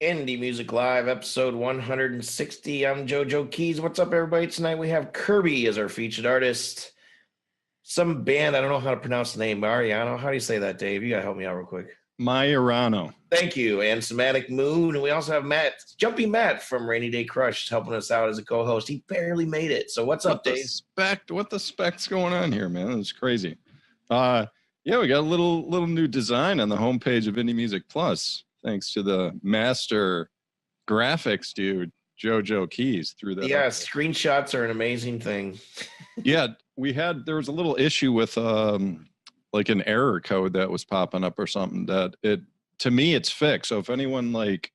Indie Music Live, episode 160. I'm JoJo Keys. What's up, everybody? Tonight we have KRBY as our featured artist. Some band, I don't know how to pronounce the name, Maiorano. How do you say that, Dave? You got to help me out real quick. Maiorano. Thank you. And Somatic Moon. And we also have Jumpy Matt from Rainy Day Crush helping us out as a co-host. He barely made it. So what's up, Dave? What the spec's going on here, man? It's crazy. Yeah, we got a little new design on the homepage of Indie Music Plus, thanks to the master graphics dude, JoJo Keys, through that. Yeah, screenshots are an amazing thing. Yeah, there was a little issue with like an error code that was popping up or something that to me it's fixed. So if anyone like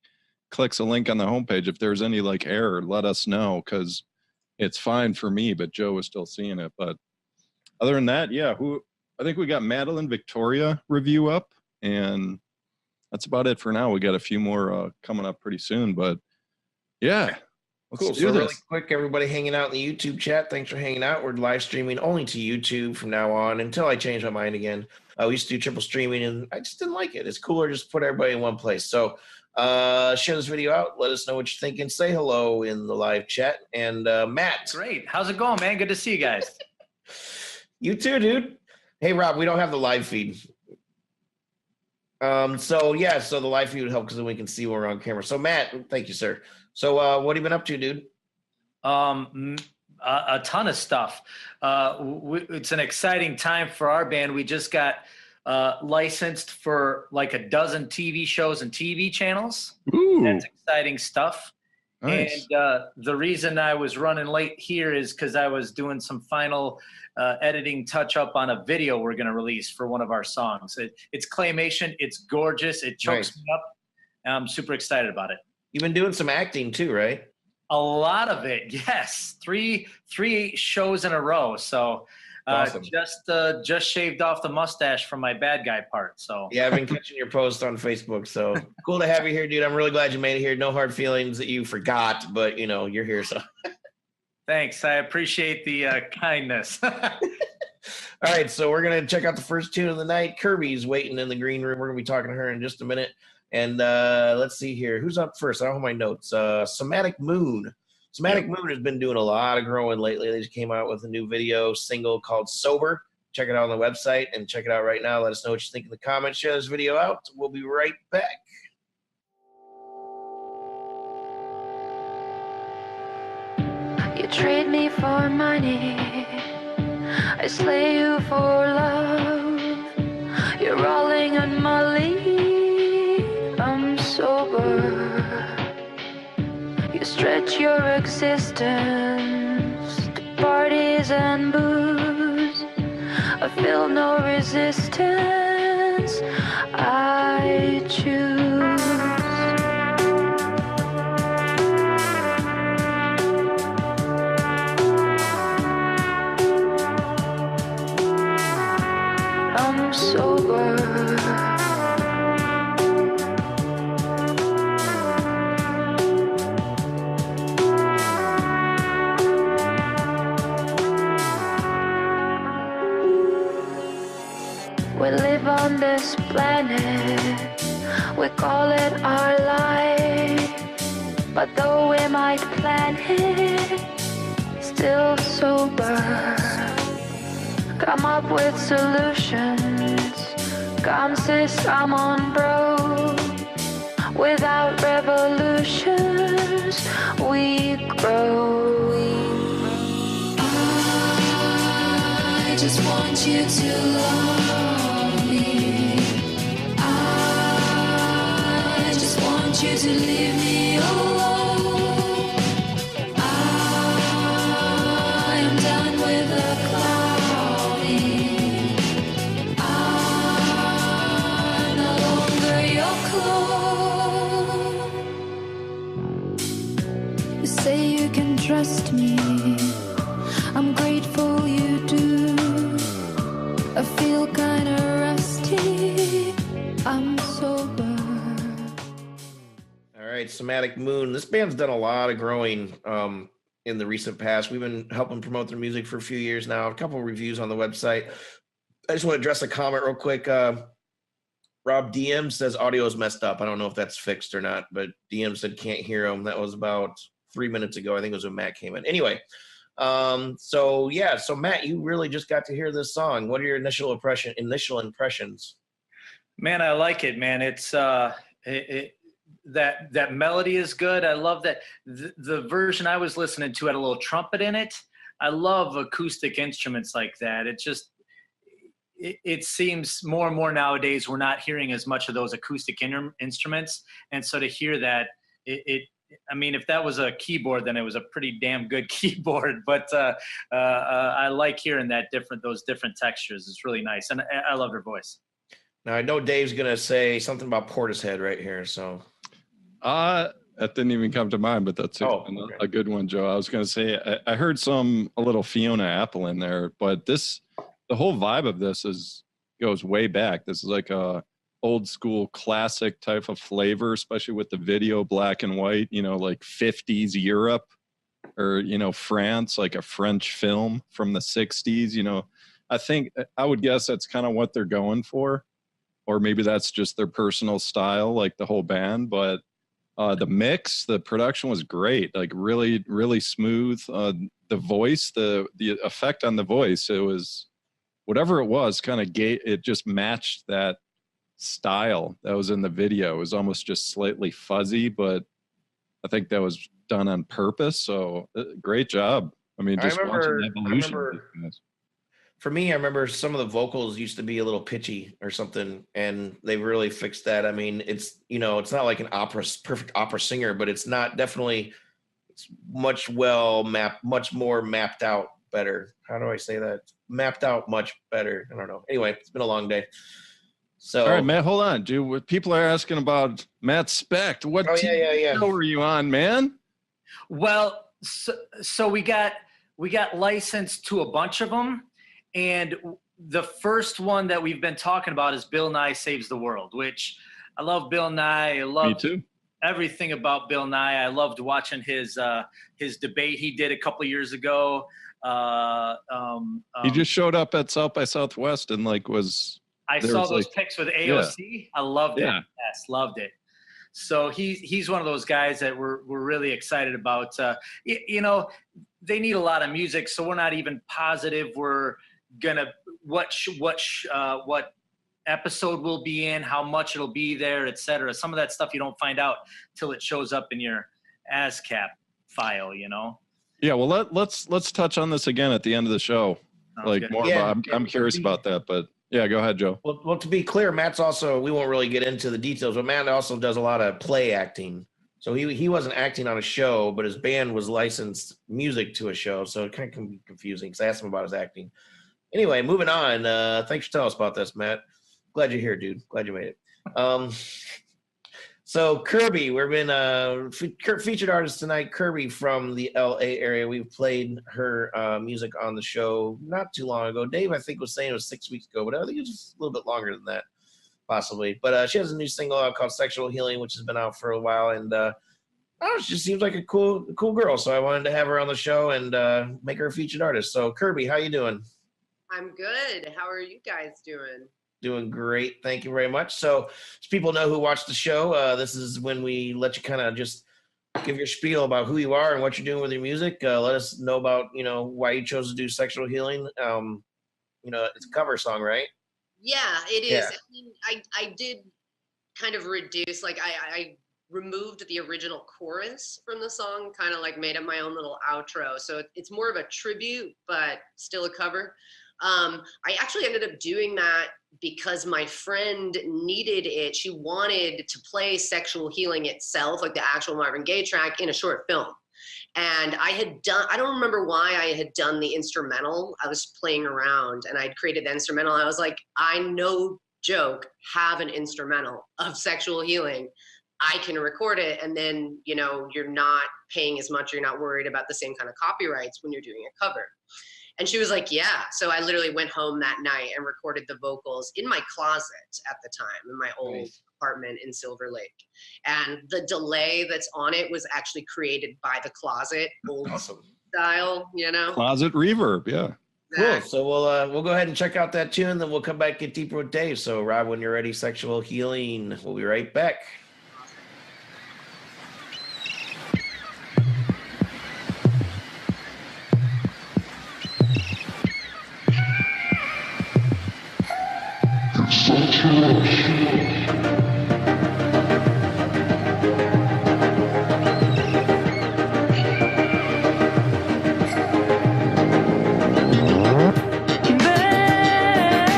clicks a link on the homepage, if there's any like error, let us know, because it's fine for me, but Joe was still seeing it. But other than that, yeah, I think we got Madeline Victoria review up, and that's about it for now. We got a few more coming up pretty soon, but yeah. Cool. So really quick, everybody hanging out in the YouTube chat, thanks for hanging out. We're live streaming only to YouTube from now on until I change my mind again. We used to do triple streaming, and I just didn't like it. It's cooler just to put everybody in one place. So share this video out. Let us know what you're thinking. Say hello in the live chat. And Matt. Great. How's it going, man? Good to see you guys. You too, dude. Hey, Rob, we don't have the live feed. So the live feed would help because then we can see when we're on camera. So Matt, thank you, sir. So what have you been up to, dude? A ton of stuff. It's an exciting time for our band. We just got licensed for like a dozen TV shows and TV channels. Ooh. That's exciting stuff. Nice. And the reason I was running late here is because I was doing some final editing touch up on a video we're going to release for one of our songs. It's claymation. It's gorgeous. It chokes me up. And I'm super excited about it. You've been doing some acting too, right? A lot of it, yes. Three shows in a row. So awesome. Just shaved off the mustache from my bad guy part. So yeah, I've been catching your posts on Facebook. So cool to have you here, dude. I'm really glad you made it here. No hard feelings that you forgot, but you're here. So thanks. I appreciate the kindness. All right, so we're gonna check out the first tune of the night. KRBY's waiting in the green room. We're gonna be talking to her in just a minute. And let's see here. Who's up first? I don't have my notes. Somatic Moon. Somatic Moon has been doing a lot of growing lately. They just came out with a new video single called Sober. Check it out on the website and check it out right now. Let us know what you think in the comments. Share this video out. We'll be right back. You trade me for money, I slay you for love. You're rolling on my lead, I'm sober. You stretch your existence to parties and booze. I feel no resistance, I choose. I'm sober. We live on this planet, we call it our life. But though we might plan it, still sober. Come up with solutions, come sis, I'm on bro. Without revolutions, we grow. I just want you to love me. I just want you to leave me alone. I am done with the clouding. I'm no longer your clone. You say you can trust me, I'm grateful you do. I feel kinda rusty, I'm sober. All right, Somatic Moon. This band's done a lot of growing in the recent past. We've been helping promote their music for a few years now. A couple of reviews on the website. I just want to address a comment real quick. Rob DM says audio is messed up. I don't know if that's fixed or not, but DM said can't hear him. That was about 3 minutes ago. I think it was when Matt came in. Anyway, so Matt, you really just got to hear this song. What are your initial impressions? Man, I like it, man. It's that melody is good. I love that the version I was listening to had a little trumpet in it. I love acoustic instruments like that. It seems more and more nowadays we're not hearing as much of those acoustic instruments, and so to hear that, I mean, if that was a keyboard, then it was a pretty damn good keyboard. But I like hearing those different textures. It's really nice, and I love her voice. Now I know Dave's gonna say something about Portishead right here, so. That didn't even come to mind, but that's a good one, Joe. I was going to say, I heard a little Fiona Apple in there, but the whole vibe of this goes way back. This is like a old school classic type of flavor, especially with the video, black and white, like 50s Europe or, France, like a French film from the 60s, I would guess that's kind of what they're going for, or maybe that's just their personal style, like the whole band, but the mix, the production was great, like really, really smooth. The voice, the effect on the voice, it was whatever it was, it just matched that style that was in the video. It was almost just slightly fuzzy, but I think that was done on purpose. So great job. I mean, just watching the evolution. For me, I remember some of the vocals used to be a little pitchy or something, and they really fixed that. I mean, it's not like an perfect opera singer, but it's much more mapped out better. How do I say that? Mapped out much better. I don't know. Anyway, it's been a long day. So, all right, Matt, hold on, dude. People are asking about Matt Specht. What show were you on, man? Well, so we got licensed to a bunch of them. And the first one that we've been talking about is Bill Nye Saves the World, which I love Bill Nye. I love everything about Bill Nye. I loved watching his debate he did a couple of years ago. He just showed up at South by Southwest and I saw those pics with AOC. Yeah. I loved it. Yeah. Yes, loved it. So he's one of those guys that we're really excited about. They need a lot of music, so we're not even positive we're gonna what episode we'll be in, how much it'll be there, etc. Some of that stuff you don't find out till it shows up in your ASCAP file, Yeah, well, let's touch on this again at the end of the show. I'm curious about that, but yeah, go ahead, Joe. Well, to be clear, Matt's also, we won't really get into the details, but Matt also does a lot of play acting. So he wasn't acting on a show, but his band was licensed music to a show, so it kind of can be confusing because I asked him about his acting. Anyway, moving on. Thanks for telling us about this, Matt. Glad you're here, dude. Glad you made it. So KRBY, we've been featured artist tonight, KRBY from the LA area. We've played her music on the show not too long ago. Dave, I think, was saying it was 6 weeks ago, but I think it was just a little bit longer than that, possibly. But she has a new single out called Sexual Healing, which has been out for a while, and she just seems like a cool girl. So I wanted to have her on the show and make her a featured artist. So KRBY, how you doing? I'm good. How are you guys doing? Doing great. Thank you very much. So people know who watched the show. This is when we let you kind of just give your spiel about who you are and what you're doing with your music. Let us know about, why you chose to do Sexual Healing. It's a cover song, right? Yeah, it is. Yeah. I mean, I did kind of reduce, I removed the original chorus from the song, kind of made up my own little outro. So it's more of a tribute, but still a cover. I actually ended up doing that because my friend needed it. She wanted to play Sexual Healing itself, like the actual Marvin Gaye track, in a short film. And I don't remember why I had done the instrumental. I was playing around and I'd created the instrumental. I was like, I no joke have an instrumental of Sexual Healing. I can record it, and then, you're not paying as much, you're not worried about the same kind of copyrights when you're doing a cover. And she was like, yeah. So I literally went home that night and recorded the vocals in my closet at the time, in my old apartment in Silver Lake. And the delay that's on it was actually created by the closet, old style, Closet reverb, yeah. Cool. So we'll go ahead and check out that tune, then we'll come back and get deeper with Dave. So Rob, when you're ready, Sexual Healing. We'll be right back.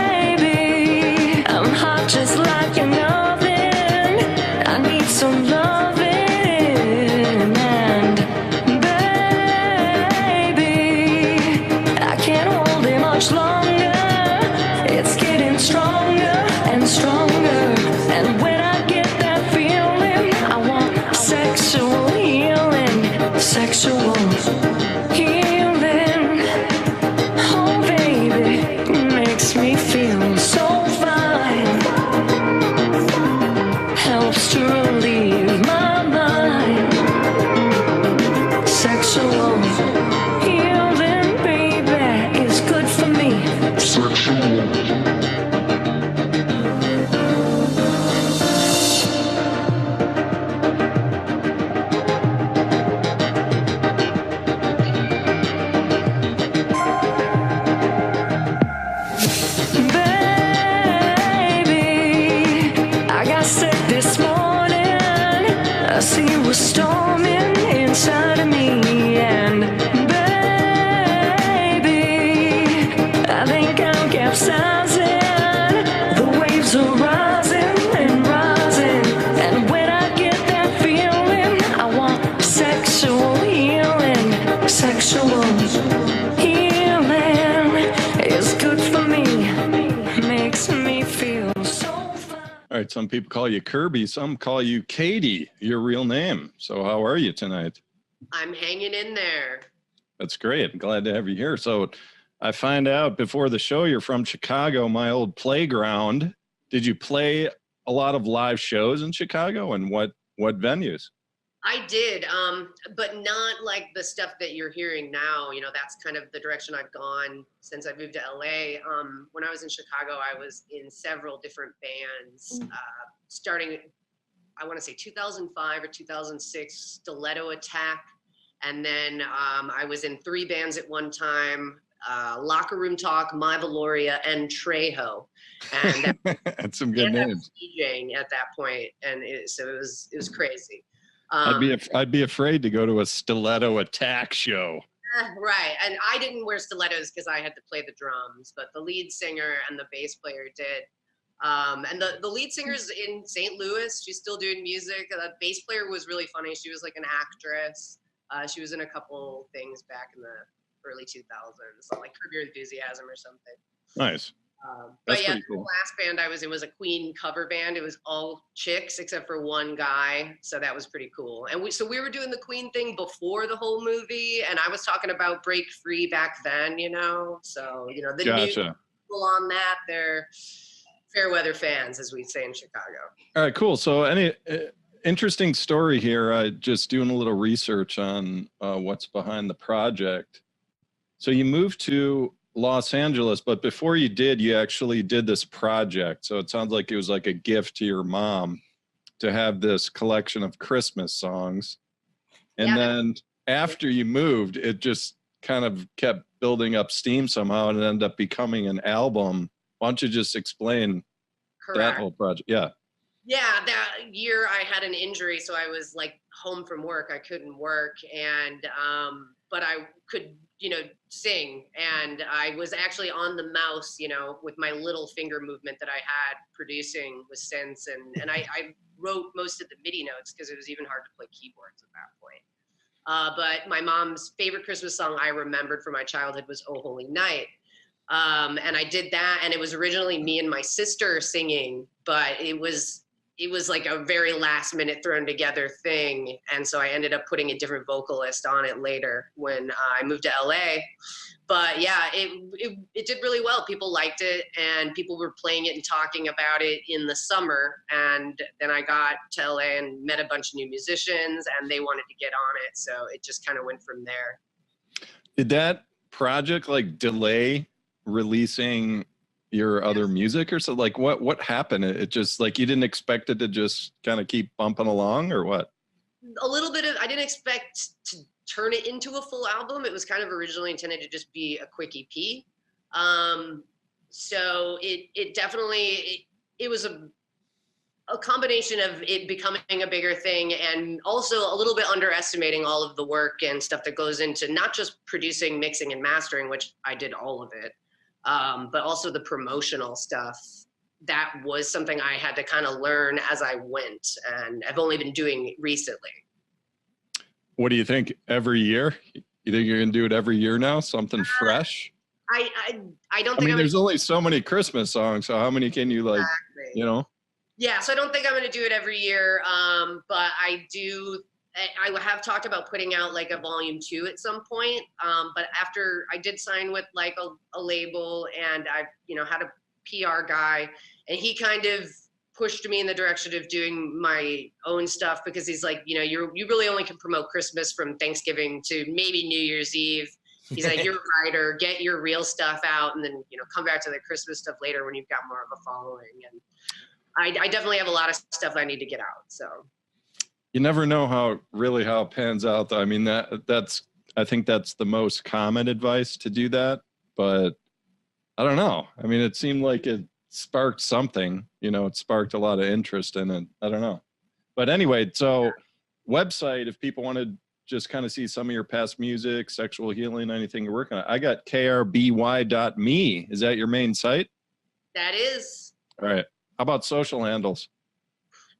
Baby, I'm hot just like an oven. I need some loving. And baby, I can't hold it much longer. It's getting stronger and stronger. And when I get that feeling, I want sexual healing. Sexual healing. Oh baby, it makes me feel so fine. Helps to relieve my mind. Sexual healing, baby, is good for me. Baby, I got sick this morning. I see you were storming inside of me. And baby, I think I'm capsizing. The waves are rising and rising. And when I get that feeling, I want sexual healing. Sexual healing is good for me. Makes me feel so fine. All right, some people call you KRBY, some call you Katie, your real name. So how are you tonight? I'm hanging in there. That's great. I'm glad to have you here. So I find out before the show you're from Chicago, my old playground. Did you play a lot of live shows in Chicago, and what venues? I did, but not like the stuff that you're hearing now. You know, that's kind of the direction I've gone since I moved to LA. When I was in Chicago, I was in several different bands, starting, I want to say 2005 or 2006, Stiletto Attack. And then I was in 3 bands at one time, Locker Room Talk, My Valoria, and Trejo. And That's some good names. I was DJing at that point, and so it was crazy. I'd be afraid to go to a Stiletto Attack show. Right, and I didn't wear stilettos because I had to play the drums, but the lead singer and the bass player did. And the lead singer's in St. Louis. She's still doing music. The bass player was really funny. She was like an actress. She was in a couple things back in the early 2000s, like Curb Your Enthusiasm or something. Nice. But yeah, cool. the last band I was in was a Queen cover band. It was all chicks except for one guy, so that was pretty cool. And we were doing the Queen thing before the whole movie, and I was talking about Break Free back then, you know. So you know the new people on that, they're fair weather fans, as we say in Chicago. All right, cool. So any interesting story here. I just doing a little research on what's behind the project. So you moved to Los Angeles, but before you did, you actually did this project. So it sounds like it was like a gift to your mom to have this collection of Christmas songs. And then after you moved, it just kind of kept building up steam somehow and it ended up becoming an album. Why don't you just explain that whole project? Yeah. Yeah, that year I had an injury, so I was like home from work. I couldn't work, and but I could, you know, sing, and I was actually on the mouse, you know, with my little finger movement that I had producing with synths, and I wrote most of the MIDI notes because it was even hard to play keyboards at that point. But my mom's favorite Christmas song I remembered from my childhood was "Oh Holy Night." And I did that, and it was originally me and my sister singing, but it was like a very last minute thrown together thing. And so I ended up putting a different vocalist on it later when I moved to LA. But yeah, it did really well. People liked it, and people were playing it and talking about it in the summer. And then I got to LA and met a bunch of new musicians, and they wanted to get on it. So it just kind of went from there. Did that project like delay releasing your other music or so? Like what happened? It just like you didn't expect it to just kind of keep bumping along or what? A little bit of, I didn't expect to turn it into a full album. It was kind of originally intended to just be a quick EP. So it definitely, it was a combination of it becoming a bigger thing and also a little bit underestimating all of the work and stuff that goes into not just producing, mixing, and mastering, which I did all of it, but also the promotional stuff. That was something I had to kind of learn as I went, and I've only been doing recently. What do you think? Every year? You think you're gonna do it every year now? Something fresh? I don't think. I mean, there's only so many Christmas songs, so how many can you like? Exactly. You know? Yeah, so I don't think I'm gonna do it every year, but I do. I have talked about putting out like a volume 2 at some point, but after I did sign with like a label, and I had a PR guy, and he kind of pushed me in the direction of doing my own stuff, because he's like, you really only can promote Christmas from Thanksgiving to maybe New Year's Eve. He's like, you're a writer, get your real stuff out, and then come back to the Christmas stuff later when you've got more of a following. And I definitely have a lot of stuff I need to get out. So you never know how it pans out, though. I mean, I think that's the most common advice, to do that, but I don't know. I mean, it seemed like it sparked something, it sparked a lot of interest in it. I don't know. But anyway, so website, if people want to just kind of see some of your past music, sexual healing, anything you're working on, I got krby.me. Is that your main site? That is. All right. How about social handles?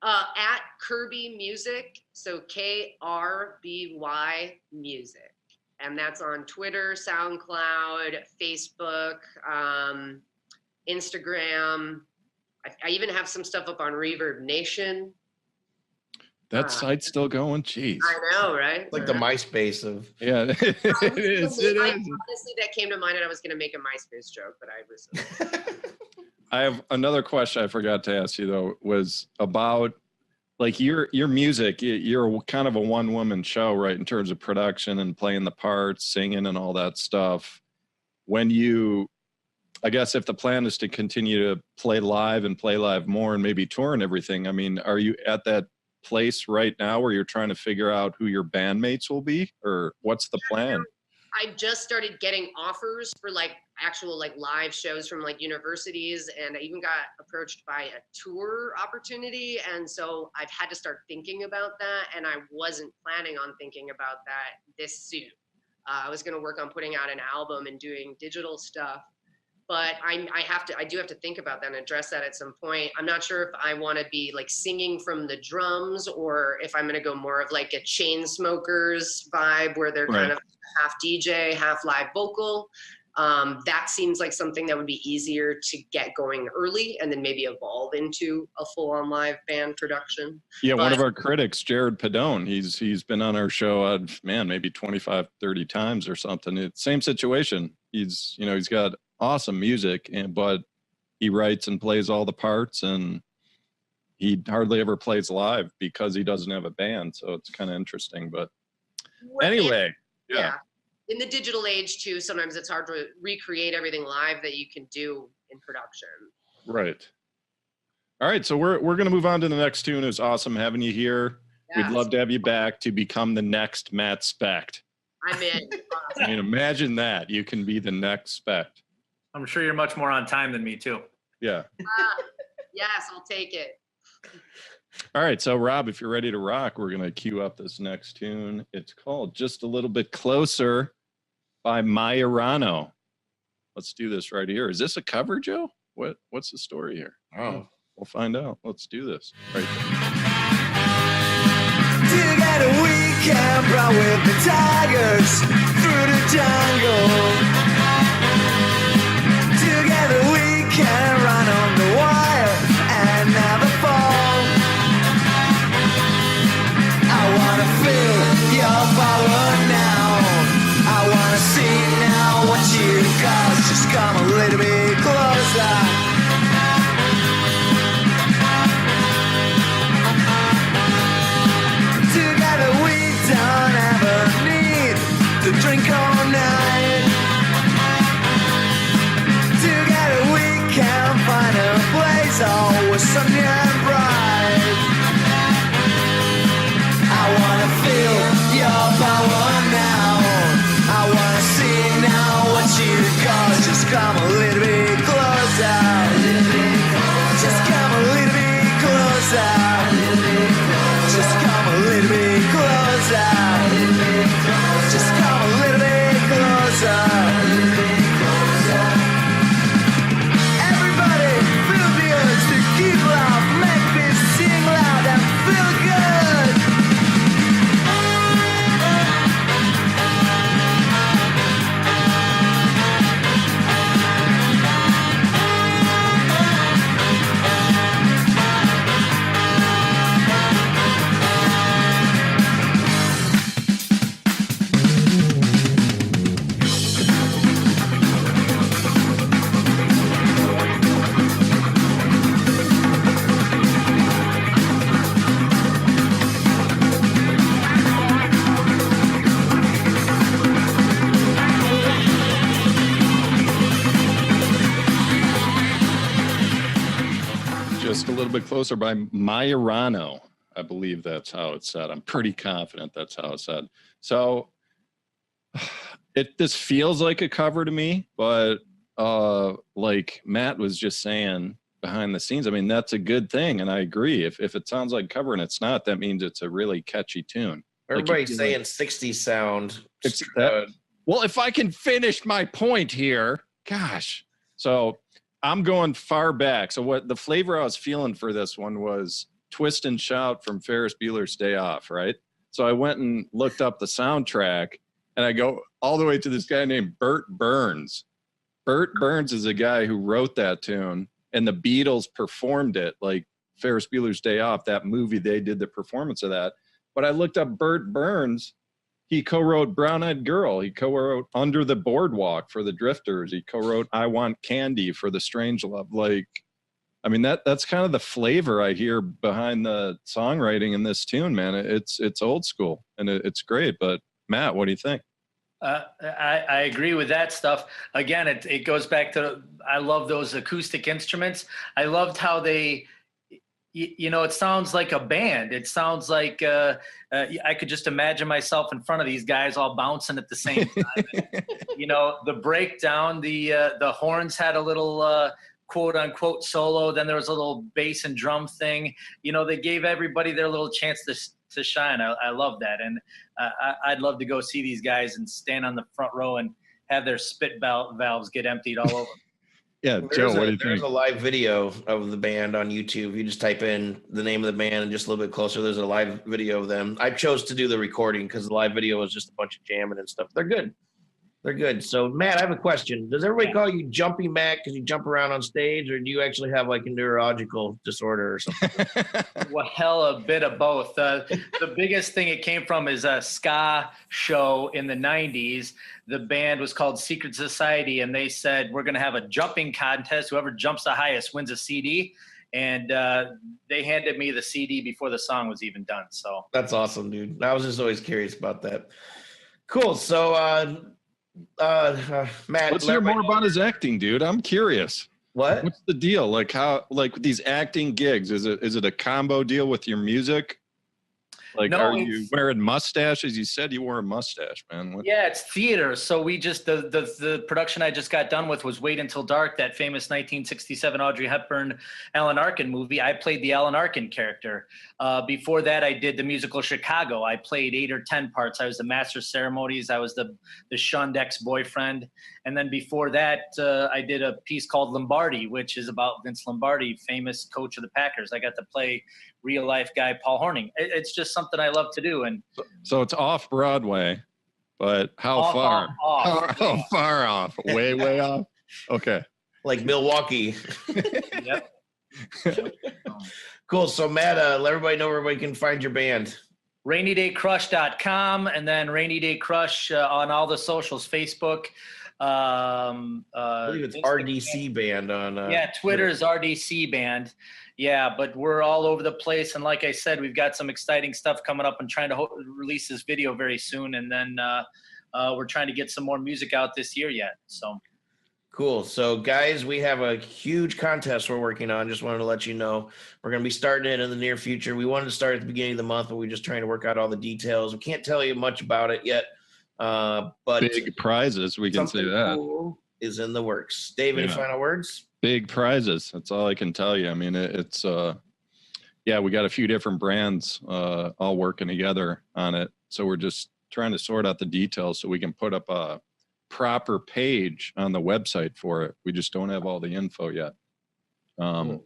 At KRBY Music. So KRBY Music. And that's on Twitter, SoundCloud, Facebook, Instagram. I even have some stuff up on Reverb Nation. That site's still going? Jeez. I know, right? Like the MySpace of. Yeah, it is. Honestly, that came to mind, and I was going to make a MySpace joke, but I was. I have another question I forgot to ask you, though, was about like your music. You're kind of a one-woman show, right, in terms of production and playing the parts, singing and all that stuff. I guess if the plan is to continue to play live more and maybe tour and everything, I mean, are you at that place right now where you're trying to figure out who your bandmates will be, or what's the plan? I just started getting offers for like actual like live shows from like universities, and I even got approached by a tour opportunity, and so I've had to start thinking about that, and I wasn't planning on thinking about that this soon. I was going to work on putting out an album and doing digital stuff, but I do have to think about that and address that at some point. I'm not sure if I want to be like singing from the drums, or if I'm going to go more of like a Chainsmokers vibe where they're kind of half DJ, half live vocal. That seems like something that would be easier to get going early and then maybe evolve into a full-on live band production. Yeah, one of our critics, Jared Padone, he's been on our show, maybe 25, 30 times or something. It's same situation. He's got awesome music, but he writes and plays all the parts, and he hardly ever plays live because he doesn't have a band. So it's kind of interesting. But anyway, yeah. In the digital age too, sometimes it's hard to recreate everything live that you can do in production. Right. All right, so we're going to move on to the next tune. It was awesome having you here. Yes. We'd love to have you back to become the next Matt Specht. I'm in. I mean, imagine that. You can be the next Specht. I'm sure you're much more on time than me too. Yeah. Yes, I'll take it. All right, so Rob, if you're ready to rock, we're going to cue up this next tune. It's called Just a Little Bit Closer by Maiorano. Let's do this right here. Is this a cover, Joe? What's the story here? Oh, we'll find out. Let's do this right there. Together we can run with the tigers through the jungle. Together we can run on the wire and never fall. I wanna feel your power now. I wanna see now what you got. Just come a little bit closer. Together we don't ever need to drink all night. a little bit closer by Maiorano. I believe that's how it's said. I'm pretty confident that's how it's said. So this feels like a cover to me, but like Matt was just saying behind the scenes, I mean, that's a good thing. And I agree. If it sounds like cover and it's not, that means it's a really catchy tune. Everybody's saying 60s sound. Well, if I can finish my point here, gosh. So I'm going far back. So what the flavor I was feeling for this one was Twist and Shout from Ferris Bueller's Day Off, right? So I went and looked up the soundtrack, and I go all the way to this guy named Burt Burns. Burt Burns is a guy who wrote that tune, and the Beatles performed it, like Ferris Bueller's Day Off, that movie, they did the performance of that. But I looked up Burt Burns. He co-wrote Brown Eyed Girl. He co-wrote Under the Boardwalk for the Drifters. He co-wrote I Want Candy for the Strangelove. Like, I mean, that's kind of the flavor I hear behind the songwriting in this tune, man. It's old school, and it's great. But Matt, what do you think? I agree with that stuff. Again, it goes back to, I love those acoustic instruments. I loved how they, it sounds like a band. It sounds like I could just imagine myself in front of these guys all bouncing at the same time. The breakdown, the horns had a little quote unquote solo. Then there was a little bass and drum thing. They gave everybody their little chance to shine. I love that. And I'd love to go see these guys and stand on the front row and have their spit valves get emptied all over. Yeah, Joe, what do you think? There's a live video of the band on YouTube. You just type in the name of the band and just a little bit closer, there's a live video of them. I chose to do the recording because the live video was just a bunch of jamming and stuff. They're good. They're good. So, Matt, I have a question. Does everybody call you Jumpy Matt because you jump around on stage, or do you actually have like a neurological disorder or something? Well, hell, a bit of both. The biggest thing it came from is a ska show in the 90s. The band was called Secret Society, and they said, we're going to have a jumping contest. Whoever jumps the highest wins a CD. And they handed me the CD before the song was even done. So that's awesome, dude. I was just always curious about that. Cool. So, Matt, let's hear more about his acting, dude. I'm curious. What's the deal? Like with these acting gigs, is it a combo deal with your music? Like, are you wearing mustaches? You said you wore a mustache, man. Yeah, it's theater. So we just, the production I just got done with was Wait Until Dark, that famous 1967 Audrey Hepburn, Alan Arkin movie. I played the Alan Arkin character. Before that, I did the musical Chicago. I played 8 or 10 parts. I was the master of ceremonies. I was the shunned ex-boyfriend. And then before that, I did a piece called Lombardi, which is about Vince Lombardi, famous coach of the Packers. I got to play real life guy Paul Hornung. It's just something I love to do. And so it's off Broadway, but how far? How far off? Way off. Okay. Like Milwaukee. Yep. Cool. So Matt, let everybody know where everybody can find your band. rainydaycrush.com, and then Rainy Day Crush on all the socials, Facebook. I believe it's RDC Band on Twitter is RDC Band. Yeah, but we're all over the place, and like I said, we've got some exciting stuff coming up and trying to release this video very soon, and then we're trying to get some more music out this year yet. So cool. So guys, we have a huge contest we're working on. Just wanted to let you know we're going to be starting it in the near future. We wanted to start at the beginning of the month, but we're just trying to work out all the details. We can't tell you much about it yet. But big prizes, we can say that cool is in the works. Dave, any final words? Big prizes. That's all I can tell you. I mean, it's we got a few different brands all working together on it. So we're just trying to sort out the details so we can put up a proper page on the website for it. We just don't have all the info yet. Cool.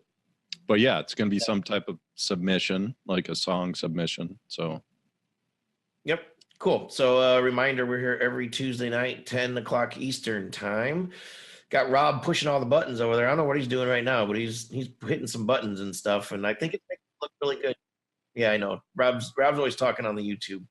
But yeah, it's going to be some type of submission, like a song submission. So yep. Cool. So reminder, we're here every Tuesday night, 10 o'clock Eastern time. Got Rob pushing all the buttons over there. I don't know what he's doing right now, but he's hitting some buttons and stuff, and I think it makes it look really good. Yeah, I know. Rob's always talking on the YouTube.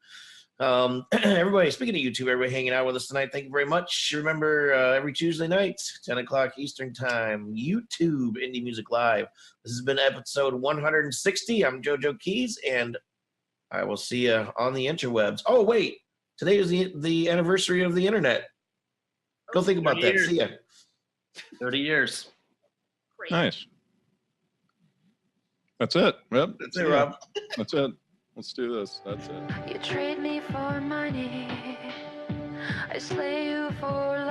Everybody, speaking of YouTube, everybody hanging out with us tonight, thank you very much. Remember, every Tuesday night, 10 o'clock Eastern time, YouTube Indie Music Live. This has been episode 160. I'm JoJo Keys, and I will see you on the interwebs. Oh, wait. Today is the anniversary of the internet. Go think about that. See ya. 30 years. Great. nice. That's it. Yep. That's it, Rob. That's it. Let's do this. That's it. You trade me for money, I slay you for